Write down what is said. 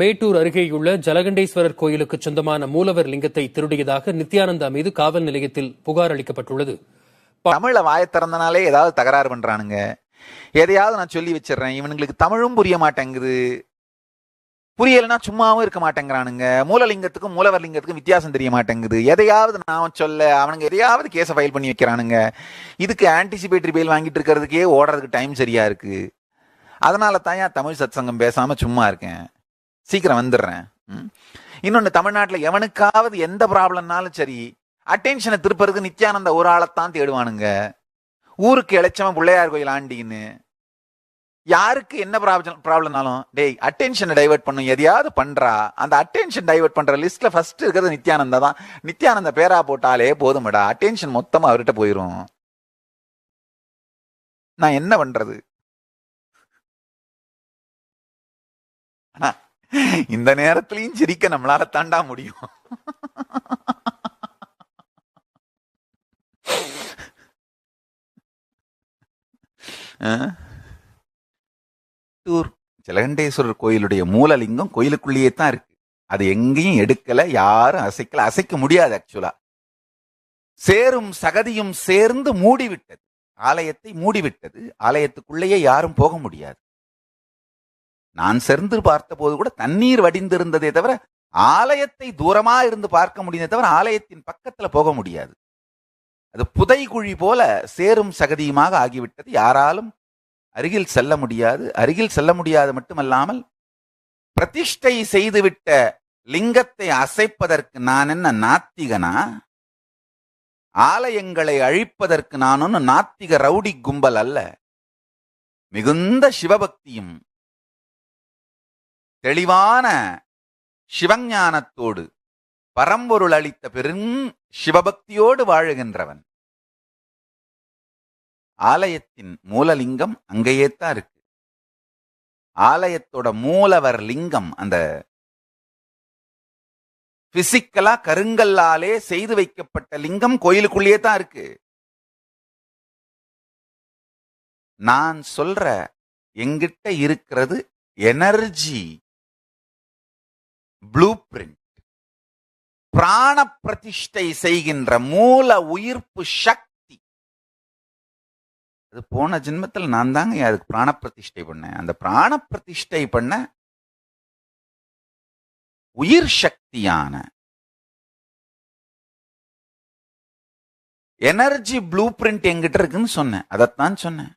மேட்டூர் அருகேயுள்ள ஜலகண்டேஸ்வரர் கோயிலுக்கு சொந்தமான மூலவர் லிங்கத்தை திருடியதாக நித்யானந்தா மீது காவல் நிலையத்தில் புகார் அளிக்கப்பட்டுள்ளது. தமிழ வாய திறந்தனாலே ஏதாவது தகராறு பண்றானுங்க. எதையாவது நான் சொல்லி வச்சிடறேன், இவனுங்களுக்கு தமிழும் புரிய மாட்டேங்குது, புரியலைன்னா சும்மாவும் இருக்க மாட்டேங்கிறானுங்க. மூலலிங்கத்துக்கும் மூலவர் லிங்கத்துக்கும் வித்தியாசம் தெரிய மாட்டேங்குது. எதையாவது நான் சொல்ல அவனுங்க எதையாவது கேஸை ஃபைல் பண்ணி வைக்கிறானுங்க. இதுக்கு ஆன்டிசிபேட்டரி பெயில் வாங்கிட்டு இருக்கிறதுக்கே ஓடுறதுக்கு டைம் சரியா இருக்கு. அதனால தான் ஏன் தமிழ் சத் சங்கம் பேசாம சும்மா இருக்கேன். சீக்கிரம் வந்துடுறேன். இன்னொன்னு, தமிழ்நாட்டில் எவனுக்காவது எந்த ப்ராப்ளம்னாலும் சரி, அட்டென்ஷனை திருப்பறதுக்கு நித்யானந்த ஒரு ஆளைத்தான் தேடுவானுங்க. ஊருக்கு இழைச்சவன் பிள்ளையார் கோயில் ஆண்டின்னு, யாருக்கு என்ன ப்ராப்ளம்னாலும் டேய் அட்டென்ஷனை டைவெர்ட் பண்ணும், எதையாவது பண்றா. அந்த அட்டென்ஷன் டைவெர்ட் பண்ற லிஸ்ட்ல ஃபர்ஸ்ட் இருக்கிறது நித்யானந்தா தான். நித்யானந்த பேரா போட்டாலே போதுமடா, அட்டென்ஷன் மொத்தமா அவர்கிட்ட போயிரும். நான் என்ன பண்றது? ஆனா இந்த நேரத்திலையும் சிரிக்க நம்மளால தாண்டா முடியும். ஜலகண்டேஸ்வரர் கோயிலுடைய மூலலிங்கம் கோயிலுக்குள்ளேயே தான் இருக்கு. அது எங்கேயும் எடுக்கல, யாரும் அசைக்கல, அசைக்க முடியாது. ஆக்சுவலா சேரும் சகதியும் சேர்ந்து மூடிவிட்டது, ஆலயத்தை மூடிவிட்டது. ஆலயத்துக்குள்ளேயே யாரும் போக முடியாது. நான் சென்று பார்த்த போது கூட தண்ணீர் வடிந்திருந்ததே தவிர ஆலயத்தை தூரமா இருந்து பார்க்க முடிந்ததே தவிர ஆலயத்தின் பக்கத்துல போக முடியாது. அது புதைகுழி போல சேரும் சகதியுமாக ஆகிவிட்டது. யாராலும் அருகில் செல்ல முடியாது. அருகில் செல்ல முடியாது மட்டுமல்லாமல், பிரதிஷ்டை செய்துவிட்ட லிங்கத்தை அசைப்பதற்கு நான் என்ன நாத்திகனா? ஆலயங்களை அழிப்பதற்கு நான் ஒன்னு நாத்திக ரவுடி கும்பல் அல்ல. மிகுந்த சிவபக்தியும் தெளிவான சிவஞானத்தோடு பரம்பொருள் அளித்த பெரும் சிவபக்தியோடு வாழுகின்றவன். ஆலயத்தின் மூலலிங்கம் அங்கேயே தான் இருக்கு. ஆலயத்தோட மூலவர் லிங்கம் அந்த பிசிக்கலா கருங்கல்லாலே செய்து வைக்கப்பட்ட லிங்கம் கோயிலுக்குள்ளேயே தான் இருக்கு. நான் சொல்ற எங்கிட்ட இருக்கிறது எனர்ஜி ப்ளூ பிரிண்ட், பிராண பிரதிஷ்டை செய்கின்ற மூல உயிர்ப்பு சக்தி. அது போன ஜென்மத்தில் நான் தாங்க அதுக்கு பிராண பிரதிஷ்டை பண்ணேன். அந்த பிராண பிரதிஷ்டை பண்ண உயிர் சக்தியான எனர்ஜி ப்ளூ பிரிண்ட் எங்கிட்ட இருக்குன்னு சொன்னேன். அதைத்தான் சொன்னேன்.